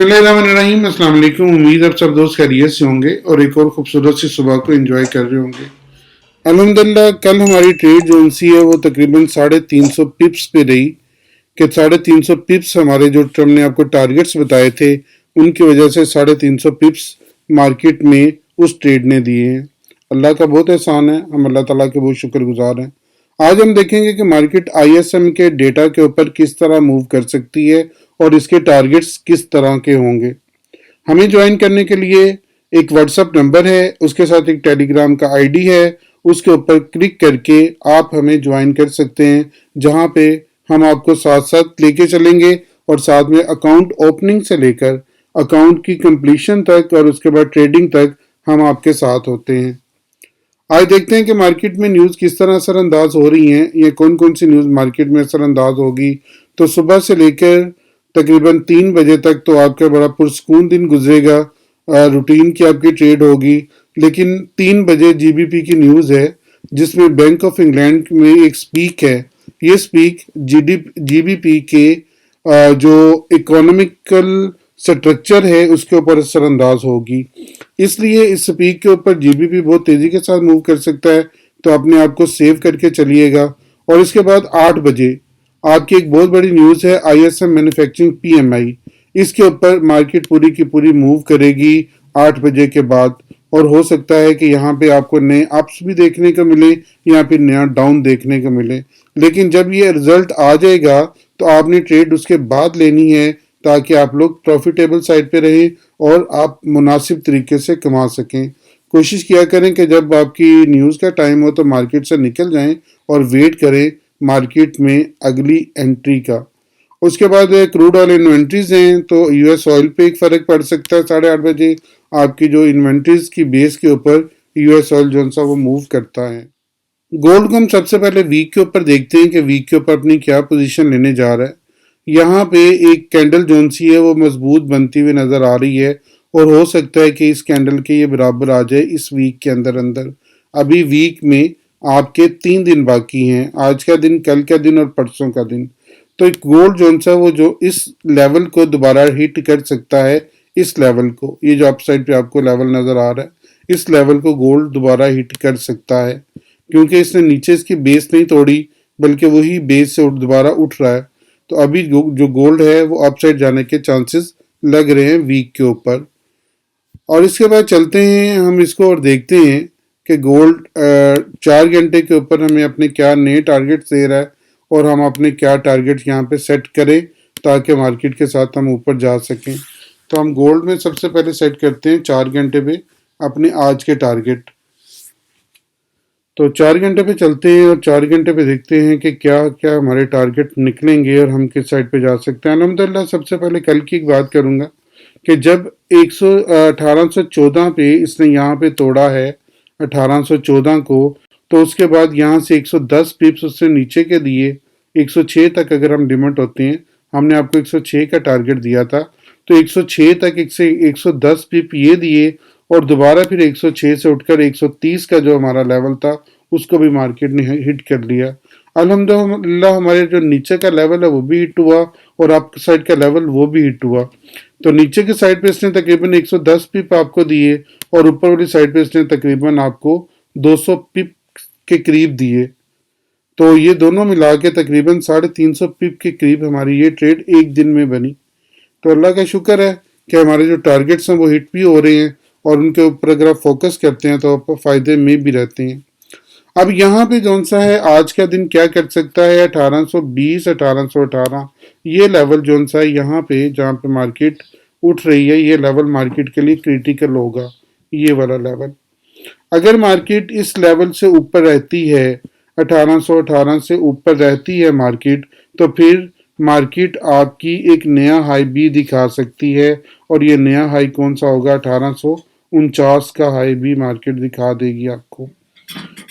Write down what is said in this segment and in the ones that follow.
बिस्मिल्लाहिर्रहमानिर्रहीम। अस्सलाम वालेकुम। उम्मीद आप सब दोस्त खैरियत से होंगे और एक और खूबसूरत सी सुबह को एंजॉय कर रहे होंगे। अल्हम्दुलिल्लाह कल हमारी ट्रेड जो सी है वो तकरीबन 350 पिप्स पे रही कि 350 पिप्स हमारे जो ट्रम्प ने आपको टारगेट्स बताए थे उनकी वजह से 350 पिप्स मार्केट में उस ट्रेड ने दिए हैं। अल्लाह का बहुत एहसान है, हम अल्लाह ताला के बहुत शुक्रगुजार हैं। आज हम देखेंगे कि मार्केट आईएसएम के डेटा के ऊपर किस तरह मूव कर सकती है और इसके टारगेट्स किस तरह के होंगे। हमें ज्वाइन करने के लिए एक व्हाट्सएप नंबर है, उसके साथ एक टेलीग्राम का आईडी है, उसके ऊपर क्लिक करके आप हमें ज्वाइन कर सकते हैं, जहां पे हम आपको साथ साथ लेके चलेंगे और साथ में अकाउंट ओपनिंग से लेकर अकाउंट की कंप्लीशन तक और उसके बाद ट्रेडिंग तक हम आपके साथ होते हैं। आज देखते हैं कि मार्केट में न्यूज़ किस तरह असरअंदाज हो रही हैं, ये कौन कौन सी न्यूज़ मार्केट में असरअंदाज होगी। तो सुबह से लेकर तकरीबन 3 बजे तक तो आपका बड़ा पुरसकून दिन गुजरेगा, रूटीन की आपकी ट्रेड होगी। लेकिन 3 बजे जीबीपी की न्यूज़ है जिसमें बैंक ऑफ इंग्लैंड में एक स्पीक है। ये स्पीक जीबीपी के जो इकोनॉमिकल स्ट्रक्चर है उसके ऊपर असरअंदाज होगी। इसलिए इस स्पीक के ऊपर जीबीपी बहुत तेजी के साथ मूव कर सकता है, तो अपने आप को सेव करके चलिएगा। और इसके बाद 8 बजे आपकी एक बहुत बड़ी न्यूज़ है आईएसएम मैन्युफैक्चरिंग पीएमआई। इसके ऊपर मार्केट पूरी की पूरी मूव करेगी 8 बजे के बाद, और हो सकता है कि यहाँ पे आपको नए अप्स भी देखने को मिले या फिर नया डाउन देखने को मिले। लेकिन जब ये रिजल्ट आ जाएगा तो आपने ट्रेड उसके बाद लेनी है ताकि आप लोग प्रॉफिटेबल साइड पे रहें और आप मुनासिब तरीके से कमा सकें। कोशिश किया करें कि जब आपकी न्यूज़ का टाइम हो तो मार्केट से निकल जाएं और वेट करें मार्केट में अगली एंट्री का। उसके बाद क्रूड ऑयल इन्वेंट्रीज हैं तो यूएस ऑयल पे एक फ़र्क पड़ सकता है। 8:30 बजे आपकी जो इन्वेंट्रीज की बेस के ऊपर यूएस ऑयल जो सा वो मूव करता है। गोल्ड को हम सबसे पहले वीक के ऊपर देखते हैं कि वीक के ऊपर अपनी क्या पोजीशन लेने जा रहा है। यहाँ पे एक कैंडल जोन सी है वो मजबूत बनती हुई नजर आ रही है और हो सकता है कि इस कैंडल के ये बराबर आ जाए इस वीक के अंदर अंदर। अभी वीक में आपके 3 दिन बाकी हैं, आज का दिन, कल का दिन और परसों का दिन। तो एक गोल्ड जोन सा वो जो इस लेवल को दोबारा हिट कर सकता है, इस लेवल को, ये जो अपसाइड पे आपको लेवल नजर आ रहा है, इस लेवल को गोल्ड दोबारा हिट कर सकता है, क्योंकि इसने नीचे इसकी बेस नहीं तोड़ी बल्कि वही बेस से दोबारा उठ रहा है। तो अभी जो गोल्ड है वो अपसाइड जाने के चांसेस लग रहे हैं वीक के ऊपर। और इसके बाद चलते हैं हम इसको और देखते हैं कि गोल्ड 4 घंटे के ऊपर हमें अपने क्या नए टारगेट दे रहा है और हम अपने क्या टारगेट यहाँ पे सेट करें ताकि मार्केट के साथ हम ऊपर जा सकें। तो हम गोल्ड में सबसे पहले सेट करते हैं 4 घंटे पे अपने आज के टारगेट। तो 4 घंटे पे चलते हैं और 4 घंटे पे देखते हैं कि क्या क्या हमारे टारगेट निकलेंगे और हम किस साइड पे जा सकते हैं। अलहमदिल्ला सबसे पहले कल की एक बात करूंगा कि जब 1814 पे इसने यहाँ पे तोड़ा है 1814 को, तो उसके बाद यहाँ से 110 पिप्स उससे नीचे के दिए 106 तक अगर हम लिमिट होते हैं, हमने आपको 106 का टारगेट दिया था, तो 106 तक 110 पिप ये दिए और दोबारा फिर 106 से उठकर 130 का जो हमारा लेवल था उसको भी मार्केट ने हिट कर लिया। अल्हम्दुलिल्लाह हमारे जो नीचे का लेवल है वो भी हिट हुआ और अप साइड का लेवल वो भी हिट हुआ। तो नीचे की साइड पे इसने तकरीबन 110 पिप आपको दिए और ऊपर वाली साइड पे इसने तकरीबन आपको 200 पिप के करीब दिए। तो ये दोनों मिला के तकरीबन 350 पिप के करीब हमारी ये ट्रेड एक दिन में बनी। तो अल्लाह का शुक्र है कि हमारे जो टारगेट्स हैं वो हिट भी हो रहे हैं और उनके ऊपर अगर आप फोकस करते हैं तो आप फायदे में भी रहते हैं। अब यहाँ पे जौन सा है आज का दिन क्या कर सकता है, 1820 1818 ये लेवल जौन सा है यहाँ पे जहाँ पे मार्केट उठ रही है, ये लेवल मार्केट के लिए क्रिटिकल होगा। ये वाला लेवल अगर मार्केट इस लेवल से ऊपर रहती है, 1818 से ऊपर रहती है मार्केट, तो फिर मार्केट आपकी एक नया हाई भी दिखा सकती है। और ये नया हाई कौन सा होगा, 1849 का हाई भी मार्केट दिखा देगी आपको।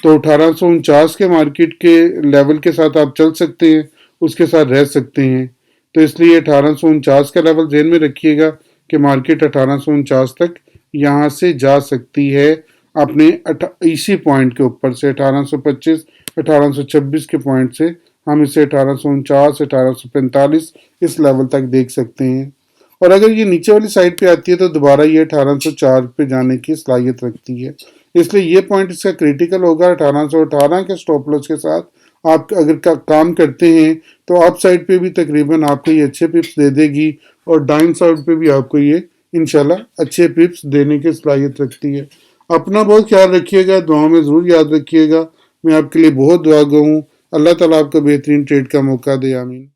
तो 1849 के मार्केट के लेवल के साथ आप चल सकते हैं, उसके साथ रह सकते हैं। तो इसलिए 1849 का लेवल ध्यान में रखिएगा कि मार्केट 1849 तक यहाँ से जा सकती है अपने इसी पॉइंट के ऊपर से 1825 1826 के पॉइंट से हम इसे 1849 1845 इस लेवल तक देख सकते हैं। اور اگر یہ نیچے والی سائڈ پہ آتی ہے تو دوبارہ یہ 1804 پہ جانے کی صلاحیت رکھتی ہے، اس لیے یہ پوائنٹ اس کا کریٹیکل ہوگا۔ 1818 کے سٹاپ لاس کے ساتھ آپ اگر کام کرتے ہیں تو آپ سائڈ پہ بھی تقریباً آپ کو یہ اچھے پپس دے دے گی، اور ڈاؤن سائڈ پہ بھی آپ کو یہ انشاءاللہ اچھے پپس دینے کی صلاحیت رکھتی ہے۔ اپنا بہت خیال رکھیے گا، دعاؤں میں ضرور یاد رکھیے گا۔ میں آپ کے لیے بہت دعا گو ہوں۔ اللہ تعالیٰ آپ کو بہترین ٹریڈ کا موقع دے، آمین۔